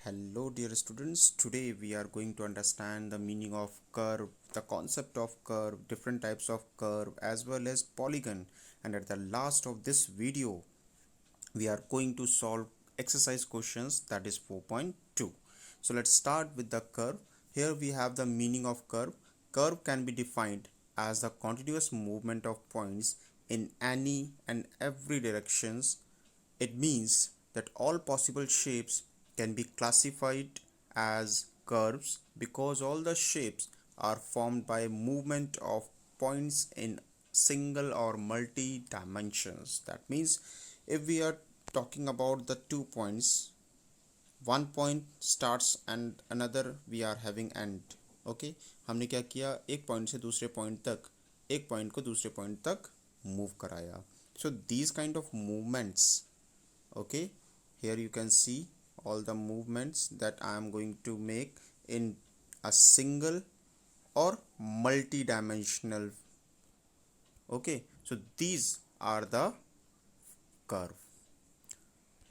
Hello dear students, today we are going to understand the meaning of curve, the concept of curve, different types of curve as well as polygon, and at the last of this video we are going to solve exercise questions, that is 4.2. So let's start with the curve. Here we have the meaning of curve. Curve can be defined as the continuous movement of points in any and every directions. It means that all possible shapes can be classified as curves because all the shapes are formed by movement of points in single or multi dimensions. That means if we are talking about the 2 points, one point starts and another we are having end. Okay, हमने क्या किया, एक point से दूसरे point तक, एक point को दूसरे पॉइंट तक मूव कराया. So these kind of movements, okay, here you can see all the movements that I am going to make in a single or multi-dimensional. Okay, so these are the curve.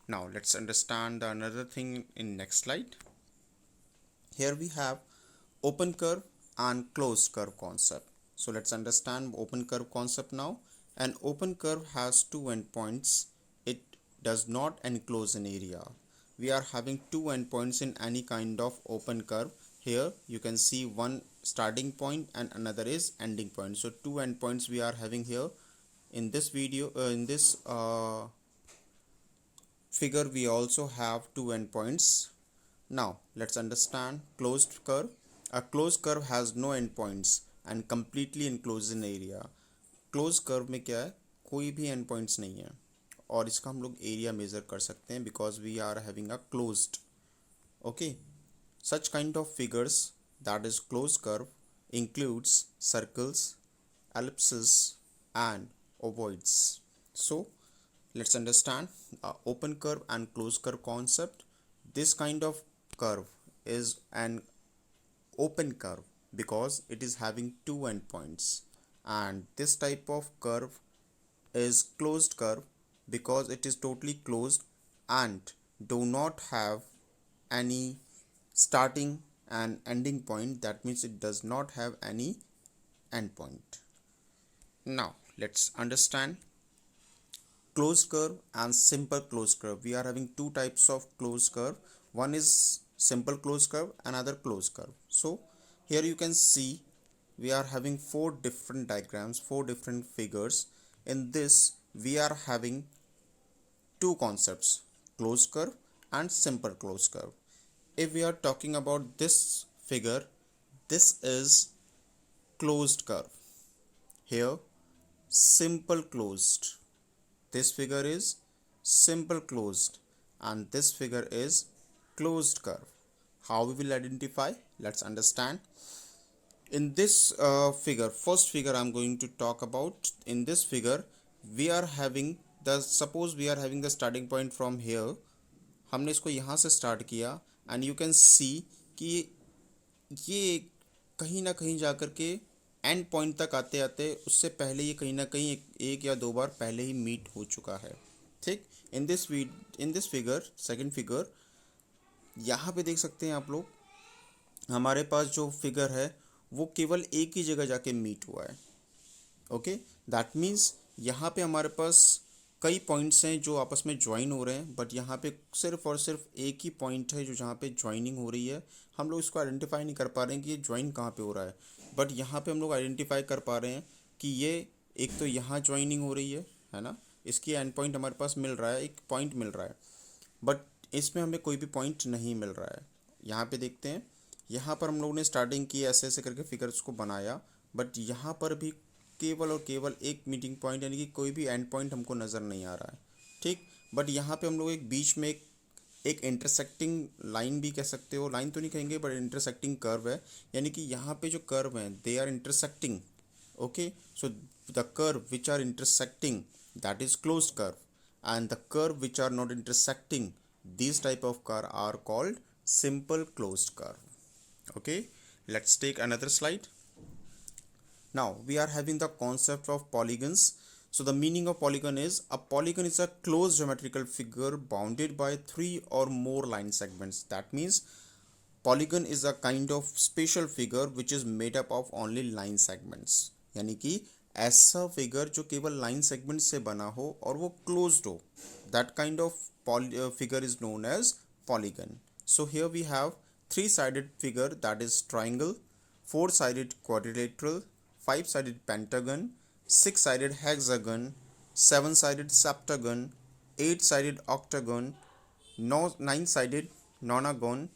Now let's understand another thing in next slide. Here we have open curve and closed curve concept. So let's understand open curve concept now. An open curve has two endpoints. It does not enclose an area. We are having two endpoints in any kind of open curve. Here you can see one starting point and another is ending point. So two endpoints we are having here. In this video, in this figure, we also have two endpoints. Now let's understand closed curve. A closed curve has no endpoints and completely enclosed in area. Close curve में क्या है, कोई भी and points नहीं है और इसका हम लोग एरिया मेजर कर सकते हैं because we are having a closed. Okay, such kind of figures, that is closed curve, includes circles, ellipses and ovoids. So let's understand open curve and closed curve concept. This kind of curve is an open curve because it is having two endpoints, and this type of curve is closed curve because it is totally closed and do not have any starting and ending point. That means it does not have any end point. Now let's understand closed curve and simple closed curve. We are having two types of closed curve. One is simple closed curve, another closed curve. So here you can see we are having four different diagrams, four different figures. In this we are having two concepts, closed curve and simple closed curve. If we are talking about this figure, this is closed curve. Here simple closed. This figure is simple closed and this figure is closed curve. How we will identify? Let's understand. In this figure, first figure I'm going to talk about. In this figure we are having the, suppose we are having the starting point from here. हमने इसको यहाँ से start किया and you can see कि ये कहीं ना कहीं जाकर के एंड पॉइंट तक आते आते उससे पहले ये कहीं ना कहीं एक या दो बार पहले ही मीट हो चुका है. ठीक, इन दिस फिगर, सेकंड फिगर, यहाँ पे देख सकते हैं आप लोग, हमारे पास जो फिगर है वो केवल एक ही जगह जाके मीट हुआ है. ओके, दैट मीन्स यहाँ पे हमारे पास कई पॉइंट्स हैं जो आपस में ज्वाइन हो रहे हैं, बट यहाँ पे सिर्फ और सिर्फ एक ही पॉइंट है जो जहाँ पे ज्वाइनिंग हो रही है. हम लोग इसको आइडेंटिफाई नहीं कर पा रहे हैं कि ये ज्वाइन कहाँ पे हो रहा है, बट यहाँ पे हम लोग आइडेंटिफाई कर पा रहे हैं कि ये एक तो यहाँ ज्वाइनिंग हो रही है ना, इसकी एंड पॉइंट हमारे पास मिल रहा है, एक पॉइंट मिल रहा है, बट इसमें हमें कोई भी पॉइंट नहीं मिल रहा है. यहाँ पे देखते हैं, यहाँ पर हम लोगों ने स्टार्टिंग की, ऐसे ऐसे करके फिगर्स को बनाया, बट यहाँ पर भी केवल और केवल एक मीटिंग पॉइंट यानी कि कोई भी एंड पॉइंट हमको नज़र नहीं आ रहा है. ठीक, बट यहाँ पे हम लोग एक बीच में एक इंटरसेक्टिंग लाइन भी कह सकते हो, लाइन तो नहीं कहेंगे बट इंटरसेक्टिंग कर्व है, यानी कि यहाँ पे जो कर्व हैं they are intersecting. Okay, so the curve which are intersecting, that is closed curve, and the curve which are not intersecting, these type of curve are called simple closed curve. Okay, let's take another slide. Now we are having the concept of polygons. So the meaning of polygon is a polygon is a closed geometrical figure bounded by three or more line segments. That means polygon is a kind of spatial figure which is made up of only line segments. यानी कि ऐसा figure जो केवल line segments से बना हो और वो closed हो, that kind of figure is known as polygon. So here we have three-sided figure, that is triangle, four-sided quadrilateral, five-sided pentagon, six-sided hexagon, seven-sided septagon, eight-sided octagon, nine-sided nonagon,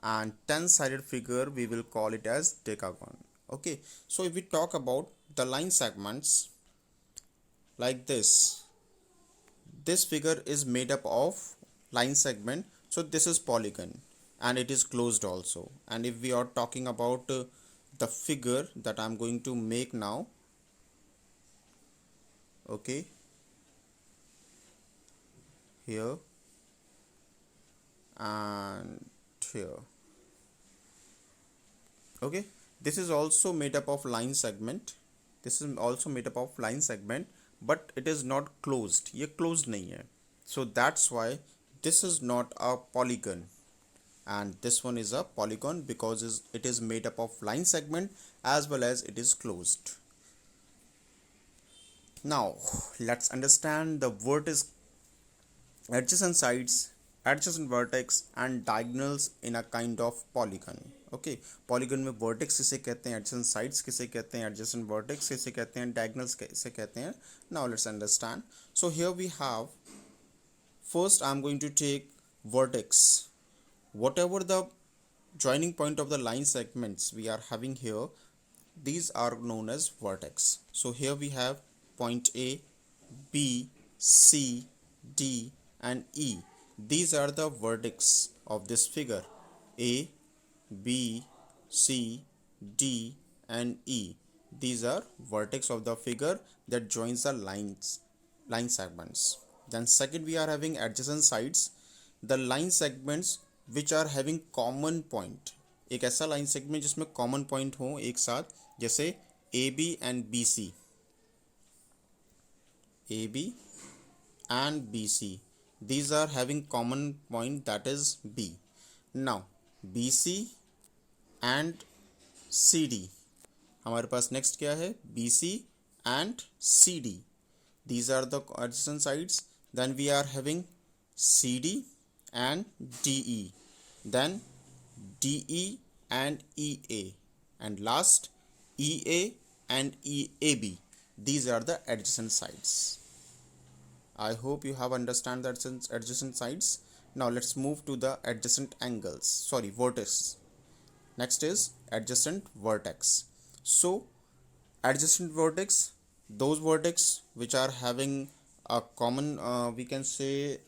and 10-sided figure we will call it as decagon. Okay, so if we talk about the line segments like this figure is made up of line segment, so this is polygon and it is closed also. And if we are talking about the figure that I'm going to make now, okay, here and here, okay, this is also made up of line segment, but it is not closed, ये closed नहीं है, so that's why this is not a polygon and this one is a polygon because it is made up of line segment as well as it is closed. Now let's understand the vertex, adjacent sides, adjacent vertex and diagonals in a kind of polygon. Okay, polygon में vertex किसे कहते हैं, adjacent sides किसे कहते हैं, adjacent vertex किसे कहते हैं, diagonals किसे कहते हैं. Now let's understand. So here we have, first I'm going to take vertex. Whatever the joining point of the line segments we are having here, these are known as vertex. So here we have point A, B, C, D and E. These are the vertex of this figure. A, B, C, D and E. These are vertex of the figure that joins the line segments. Then second we are having adjacent sides, the line segments which are having common point. एक ऐसा line segment जिसमें common point हो एक साथ, जैसे AB and BC, AB and BC, these are having common point, that is B. Now BC and CD, हमारे पास next क्या है, BC and CD, these are the adjacent sides. Then we are having CD and DE, then DE and EA, and last EA and EAB. These are the adjacent sides. I hope you have understand the adjacent sides. Now let's move to the adjacent angles, vertex. Next is adjacent vertex. So adjacent vertex, those vertex which are having a common, we can say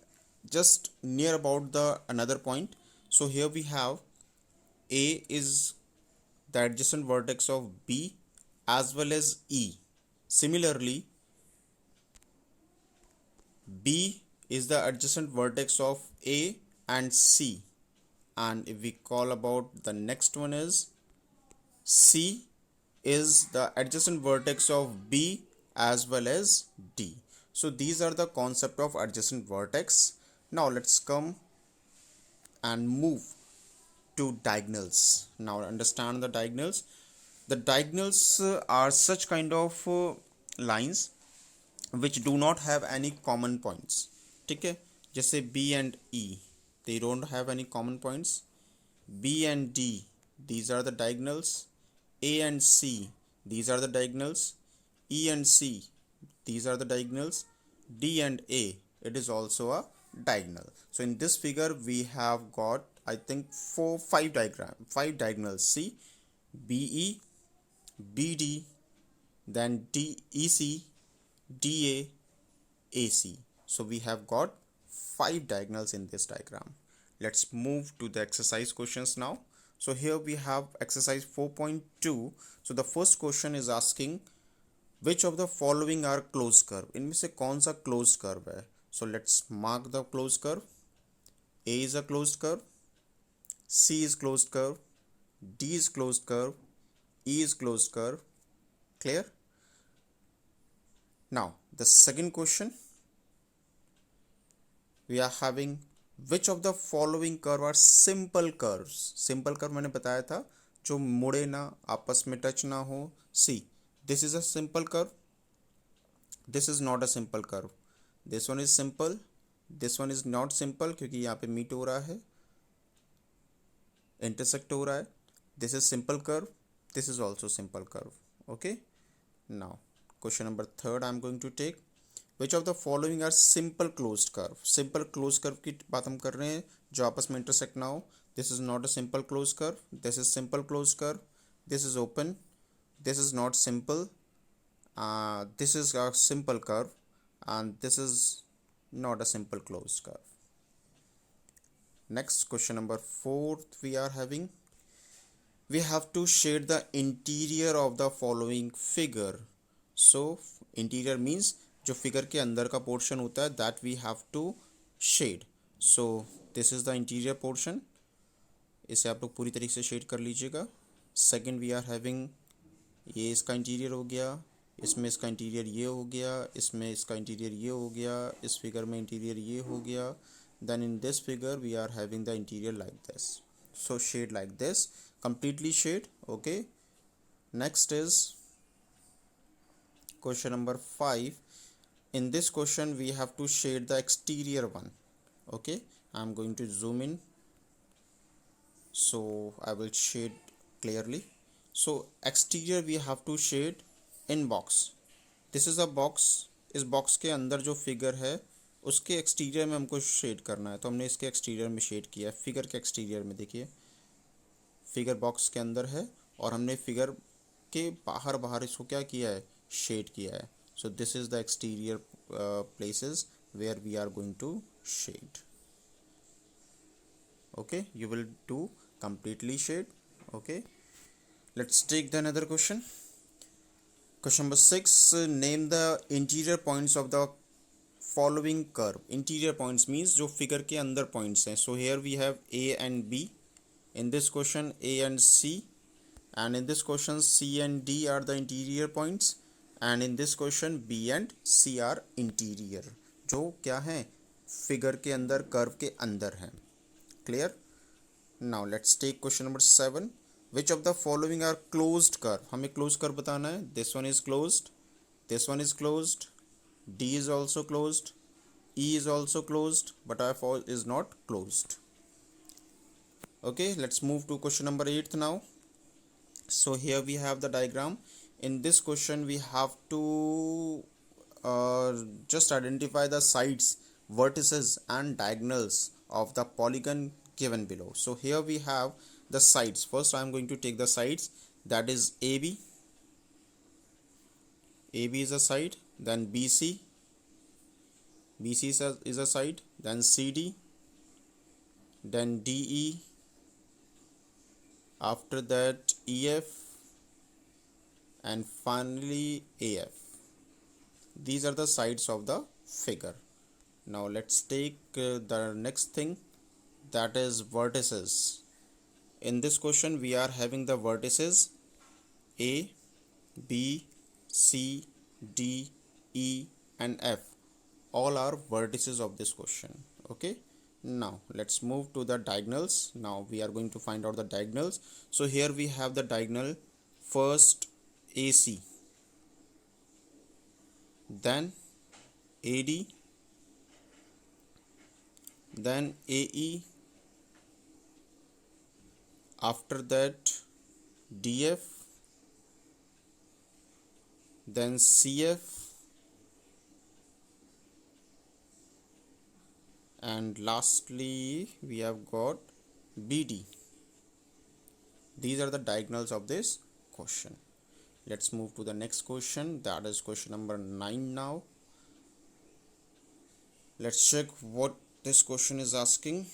just near about the another point. So here we have A is the adjacent vertex of B as well as E. Similarly, B is the adjacent vertex of A and C. And if we call about the next one is C is the adjacent vertex of B as well as D. So these are the concept of adjacent vertex. Now let's come and move to diagonals. Now understand the diagonals. The diagonals are such kind of lines which do not have any common points. ठीक है, जैसे B and E, they don't have any common points. B and D, these are the diagonals. A and C, these are the diagonals. E and C, these are the diagonals. D and A, it is also a diagonal. So in this figure we have got, I think, five diagonals. See, BE, BD, then DEC, DA, AC. So we have got 5 diagonals in this diagram. Let's move to the exercise questions now. So here we have exercise 4.2. So the first question is asking which of the following are closed curve. इनमें से कौन सा closed curve है? So let's mark the closed curve. A is a closed curve, C is closed curve, D is closed curve, E is closed curve. Clear? Now The second question we are having, which of the following curve are simple curves? Simple curve मैंने बताया था जो मुड़े ना, आपस में touch ना हो. See, this is a simple curve, this is not a simple curve. This one is simple, this one is not simple क्योंकि यहाँ पे मीट हो रहा है, इंटरसेक्ट हो रहा है. This is simple curve, this is also simple curve. Okay, now question number third I am going to take. Which of the following are simple closed curve? Simple closed curve की बात हम कर रहे हैं जो आपस में इंटरसेक्ट ना हो. This is not a simple closed curve, this is simple closed curve. This is open, this is not simple, this is a simple curve, and this is not a simple closed curve. Next, question number 4 we are having, we have to shade the interior of the following figure. So interior means जो figure के अंदर का portion होता है, that we have to shade. So this is the interior portion, इसे आप लोग पूरी तरीके से शेड कर लीजिएगा. सेकंड वी आर हैविंग, ये इसका इंटीरियर हो गया, इसमें इसका इंटीरियर ये हो गया, इसमें इसका इंटीरियर ये हो गया, इस फिगर में इंटीरियर ये हो गया. Then in this figure we are having the interior like this. So shade like this, completely shade. Okay, next is question number 5. In this question we have to shade the exterior one. Okay, I'm going to zoom in so I will shade clearly. So exterior we have to shade in box. This is a box, इस box के अंदर जो figure है उसके exterior में हमको shade करना है, तो हमने इसके एक्सटीरियर में शेड किया है. फिगर के एक्सटीरियर में देखिए, फिगर बॉक्स के अंदर है और हमने फिगर के बाहर बाहर इसको क्या किया है, शेड किया है. So this is the exterior places where we are going to shade. Okay, you will do completely shade. Okay, let's take the another question. Question number 6, name the interior points of the following curve. Interior points means जो figure के अंदर points हैं. So here we have A and B. In this question A and C, and in this question C and D are the interior points, and in this question B and C are interior, जो क्या हैं, figure के अंदर, curve के अंदर हैं. Clear? Now let's take question number 7. Which of the following are closed curve? हमें closed curve बताना है. This one is closed, this one is closed, D is also closed, E is also closed, but F is not closed. Okay, let's move to question number 8 now. So here we have the diagram. In this question we have to just identify the sides, vertices and diagonals of the polygon given below. So here we have the sides. First I am going to take the sides, that is AB. AB is a side, then BC, BC is a side, then CD, then DE, after that EF, and finally AF. These are the sides of the figure. Now let's take the next thing, that is vertices. In this question we are having the vertices A, B, C, D, E and F. All are vertices of this question. Okay, now let's move to the diagonals. Now we are going to find out the diagonals. So here we have the diagonal, first AC, then AD, then AE, after that DF, then CF, and lastly we have got BD. These are the diagonals of this question. Let's move to the next question, that is question number 9 now. Let's check what this question is asking.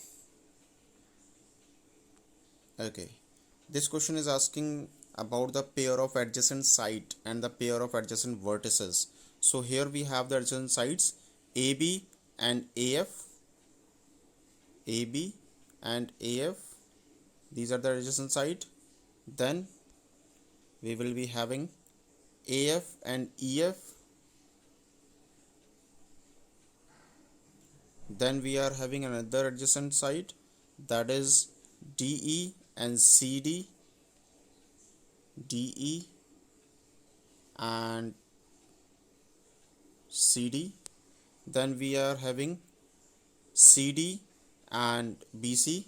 Okay, this question is asking about the pair of adjacent side and the pair of adjacent vertices. So here we have the adjacent sides AB and AF, AB and AF, these are the adjacent side. Then we will be having AF and EF, Then we are having another adjacent side, that is DE and CD, DE and CD. Then we are having CD and BC.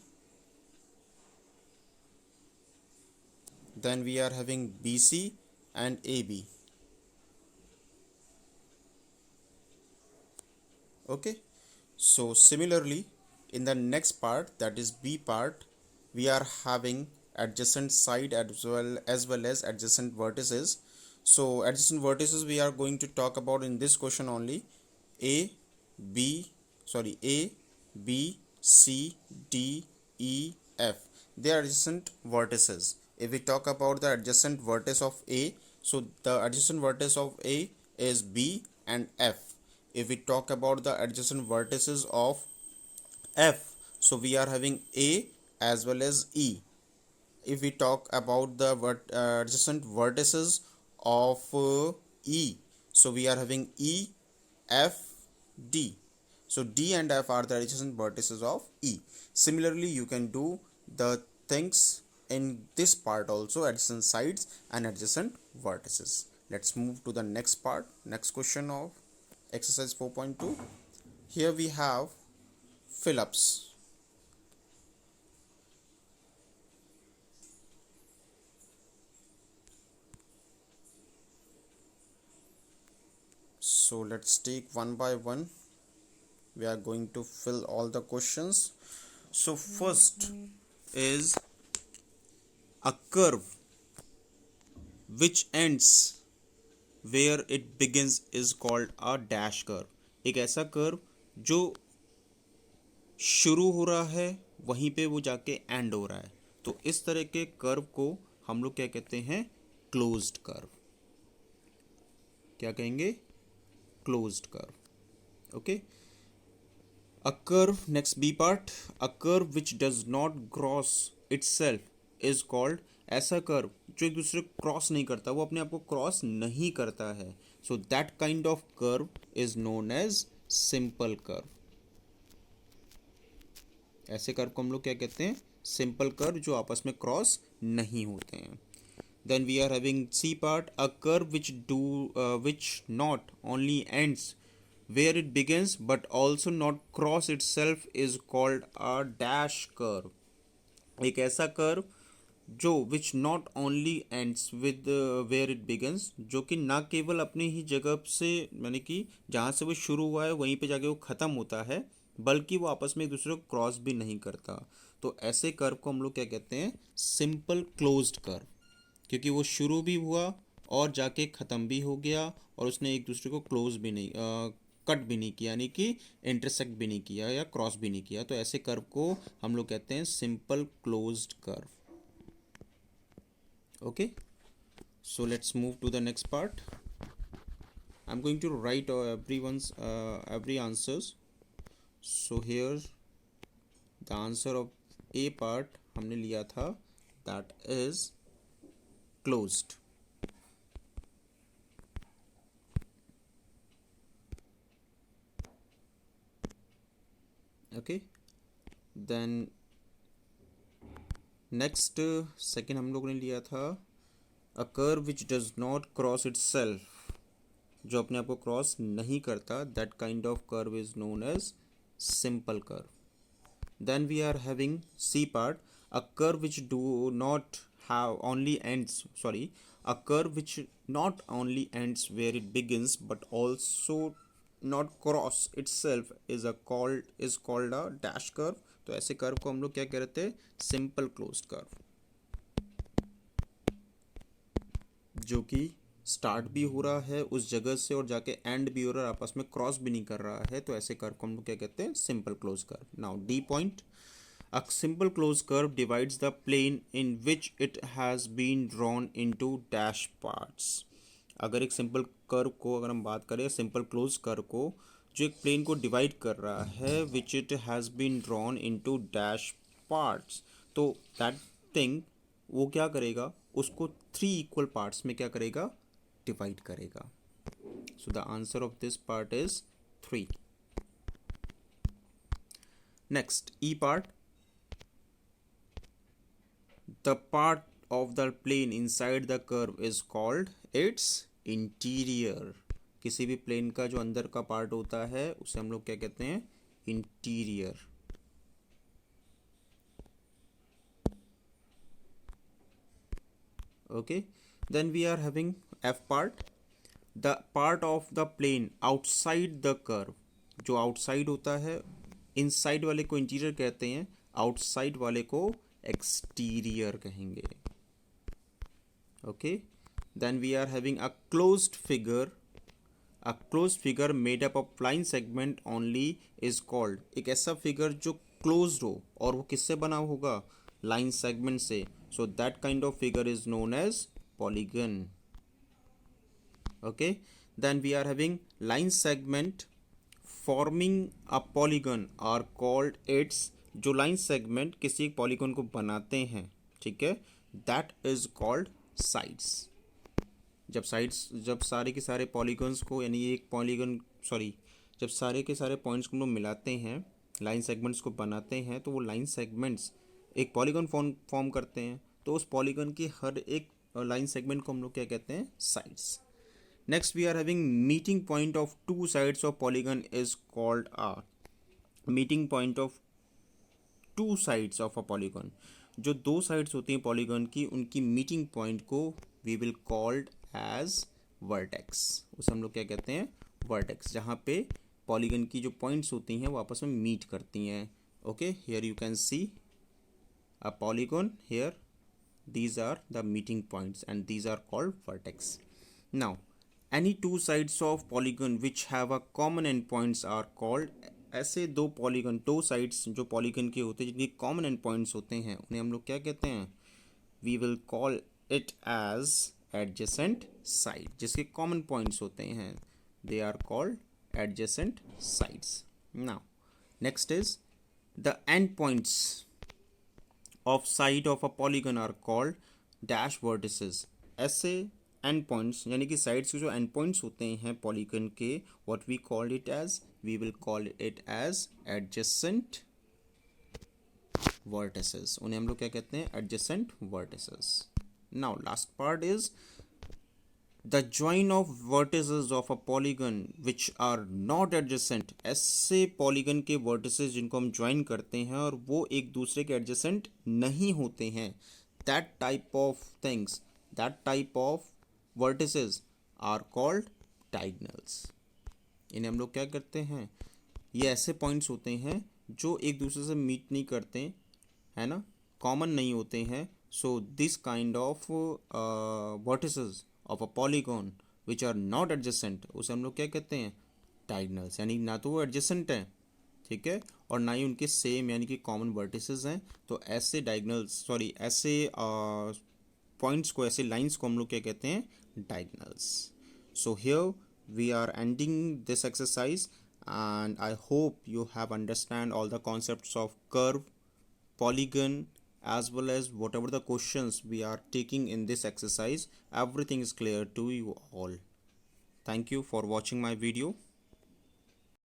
Then we are having BC and AB. Okay, so similarly in the next part, that is B part, we are having adjacent side as well as adjacent vertices. So adjacent vertices we are going to talk about in this question only. A B C D E F, they are adjacent vertices. If we talk about the adjacent vertex of A, so the adjacent vertex of A is B and F. If we talk about the adjacent vertices of F, so we are having A as well as E. If we talk about the adjacent vertices of E, so we are having E, F, D. So D and F are the adjacent vertices of E. Similarly, you can do the things in this part also, adjacent sides and adjacent vertices. Let's move to the next part, next question of exercise 4.2. Here we have fill-ups. So let's take one by one. We are going to fill all the questions. So first is a curve which ends where it begins is called a dash curve. एक ऐसा curve जो शुरू हो रहा है वहीं पे वो जाके एंड हो रहा है, तो इस तरह के कर्व को हम लोग क्या कहते हैं? Closed curve. क्या कहेंगे? Closed curve. Okay. A curve, next B part, a curve which does not cross itself is called, ऐसा कर्व जो एक दूसरे को क्रॉस नहीं करता, वो अपने आप को क्रॉस नहीं करता है, so that kind of curve is known as simple curve. ऐसे कर्व को हम लोग क्या कहते हैं? सिंपल कर्व, जो आपस में क्रॉस नहीं होते हैं. Then we are having C part, a curve which not only ends where it begins but also not cross itself is called a dash curve. एक ऐसा कर्व जो which not only ends with where it begins, जो कि ना केवल अपनी ही जगह से, यानी कि जहाँ से वो शुरू हुआ है वहीं पे जाके वो ख़त्म होता है, बल्कि वो आपस में एक दूसरे को क्रॉस भी नहीं करता, तो ऐसे कर्व को हम लोग क्या कहते हैं? Simple closed curve. क्योंकि वो शुरू भी हुआ और जाके ख़त्म भी हो गया और उसने एक दूसरे को क्लोज भी नहीं, कट भी नहीं किया, यानी कि इंटरसेक्ट भी नहीं किया या क्रॉस भी नहीं किया, तो ऐसे कर्व को हम लोग कहते हैं simple closed curve. Okay, so let's move to the next part. I am going to write every answers. So here the answer of a part हमने लिया था, that is closed. Okay, then next second हम लोगों ने लिया था a curve which does not cross itself, जो अपने आप को क्रॉस नहीं करता, that kind of curve is known as simple curve. Then we are having C part, a curve which do not have only ends, a curve which not only ends where it begins but also not cross itself is called a dash curve. तो ऐसे curve को हम लोग क्या कहते हैं? Simple closed curve. जो कि स्टार्ट भी हो रहा है उस जगह से और जाके एंड भी हो रहा है, आपस में क्रॉस भी नहीं कर रहा है, तो ऐसे कर्व को हम लोग क्या कहते हैं? Simple close curve. Now D point, a simple closed curve divides the plane in which it has been drawn into dash parts. अगर एक सिंपल कर्व को अगर हम बात करें, सिंपल क्लोज कर्व को जो एक प्लेन को डिवाइड कर रहा है, which it has been drawn into dash parts, तो that thing वो क्या करेगा? उसको 3 इक्वल पार्ट्स में क्या करेगा? डिवाइड करेगा. So the answer of this part is 3. Next, E part. The part of the plane inside the curve is called its interior. किसी भी प्लेन का जो अंदर का पार्ट होता है उसे हम लोग क्या कहते हैं? Interior. Okay, then we are having F part. The part of the plane outside the curve. जो outside होता है, inside वाले को interior कहते हैं, outside वाले को exterior कहेंगे. Okay, then we are having a closed figure. A closed figure made up of line segment only is called. एक ऐसा figure जो closed हो और वो किससे बना होगा? Line segment से. So that kind of figure is known as polygon. Okay, then we are having line segment forming a polygon are called its. जो line segment किसी एक polygon को बनाते हैं, ठीक है, that is called sides. जब सारे के सारे पॉलीगन्स को, यानी एक पॉलीगन जब सारे के सारे पॉइंट्स को हम लोग मिलाते हैं, लाइन सेगमेंट्स को बनाते हैं, तो वो लाइन सेगमेंट्स एक पॉलीगन फॉर्म करते हैं. तो उस पॉलीगन की हर एक लाइन सेगमेंट को हम लोग क्या कहते हैं? Sides. Next we are having meeting point of two sides of polygon is called आ. Meeting point of two sides of a polygon. जो दो साइड्स होती हैं पॉलीगन की, उनकी मीटिंग पॉइंट को we will called as vertex. उसे हम लोग क्या कहते हैं? वर्टेक्स. जहाँ पे पॉलीगन की जो पॉइंट्स होती हैं वो आपस में मीट करती हैं. Okay, here you can see a polygon here. These are the meeting points and these are called vertex. Now any two sides of polygon which have a common endpoints are called. ऐसे दो polygon, दो sides जो polygon के होते हैं जिनके common and points होते हैं, उन्हें हम लोग क्या कहते हैं? We will call it as adjacent side. जिसके कॉमन पॉइंट्स होते हैं they are called adjacent sides. Now next is the end points of side of a polygon are called dash vertices. ऐसे एंड पॉइंट्स यानी कि sides के जो and points होते हैं पॉलीगन के, what we call it as, we will call it as adjacent vertices. उन्हें हम लोग क्या कहते हैं? Adjacent vertices. Now last part is the join of vertices of a polygon which are not adjacent. ऐसे पॉलीगन के vertices जिनको हम ज्वाइन करते हैं और वो एक दूसरे के एडजेसेंट नहीं होते हैं, that type of things, that type of vertices are called diagonals. इन्हें हम लोग क्या करते हैं? ये ऐसे पॉइंट्स होते हैं जो एक दूसरे से मीट नहीं करते, है ना, कॉमन नहीं होते हैं. So this kind of vertices of a polygon which are not adjacent, उसे हम लोग क्या कहते हैं? डायगोनल्स. यानी ना तो वो एडजेसेंट हैं, ठीक है, और ना ही उनके सेम यानी कि कॉमन वर्टिसेस हैं. तो ऐसे डायगोनल्स, ऐसे पॉइंट्स को, ऐसे लाइंस को हम लोग क्या कहते हैं? Diagonals. So here we are ending this exercise and I hope you have understand all the concepts of curve, polygon, as well as whatever the questions we are taking in this exercise, everything is clear to you all. Thank you for watching my video.